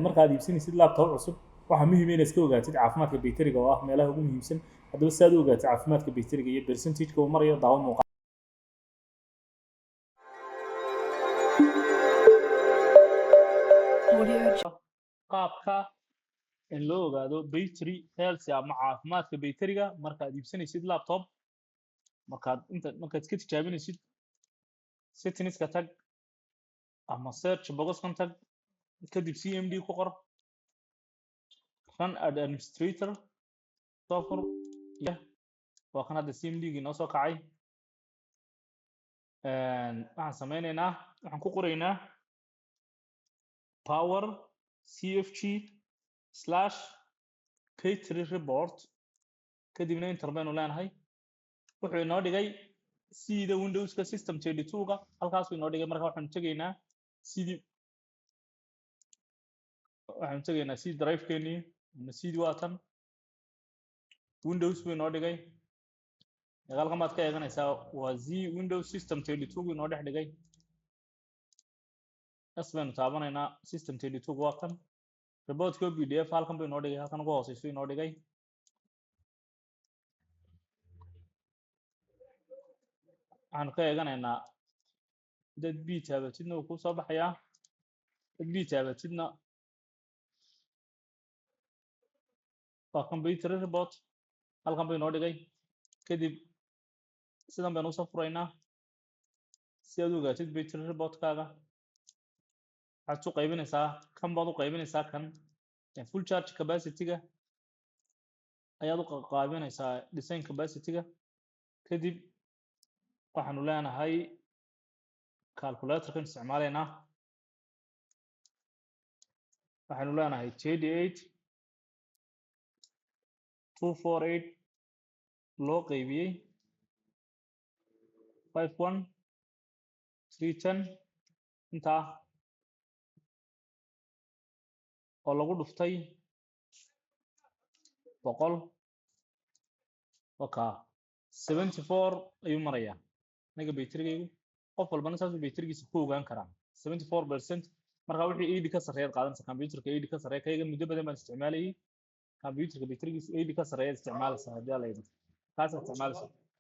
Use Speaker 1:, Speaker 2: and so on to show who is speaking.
Speaker 1: markaad iibsanaysid laptop cusub waxaa muhiim ah inaad iska ogaatid caafimaadka bayteriga oo ah meelaha ugu muhiimsan haddaba si aad u ogaatid caafimaadka bayteriga iyo percentage-ka uu marayo daawo muuqaal qaabka in loo ogaado battery health ama caafimaadka bayteriga markaad iibsanaysid laptop markaad iska tijaabinaysid settings-ka tag ama search box-kan tag kadib CMD ku qor run administrator software waa kan hadda CMD-gii noo soo kacay waxaan sameynaynaa waxaan ku qoraynaa powercfg/batteryreport kadibna enter baynu leenahay wuxuu inoo dhigay Sida Windows-ka system 32-ga halkaas inoo dhigay marka waxaan tagaynaa sidii waxaan tagaynaa CD drive-keenii ama CD waatan Windows buu inoo dhigay halkan baad ka eeganaysaa waa Z Windows system 32-gu inoo dhex dhigay asbaynu taabanaynaa system 32-gu waa kan report-ka PDF halkan buu inoo dhigay halkan ugu hooseyso inoo dhigay waxaan ka eeganaynaa dad b taabatidna uu ku soo baxayaa dad b taabatidna waa kan battery report halkan buu inoo dhigay kadib sidan baynu usoo furaynaa si aad u ogaatid battery report-kaaga waxaad u qaybinaysaa kan baad u qaybinaysaa kan full charge capacity-ga ayaad u qaybinaysaa design capacity-ga kadib waxaanu leenahay calculator-kan isticmaalaynaa waxaanu leenahay 38248 loo qaybiyey 51310 intaa oo lagu dhuftay 100 waka 74 ayuu marayaa aniga bayterigaygu qof walbana saasuu bayterigiisa ku ogaan karaa 74% marka wixii 80 ka sarreeya qaadanaysa computerka 80 ka sarreeya kayga muddo badan baan isticmaalayay computerka bayterigiisa 80 ka sarreeya isticmaalaysa haddii la yidhaahdo kaas isticmaalaysa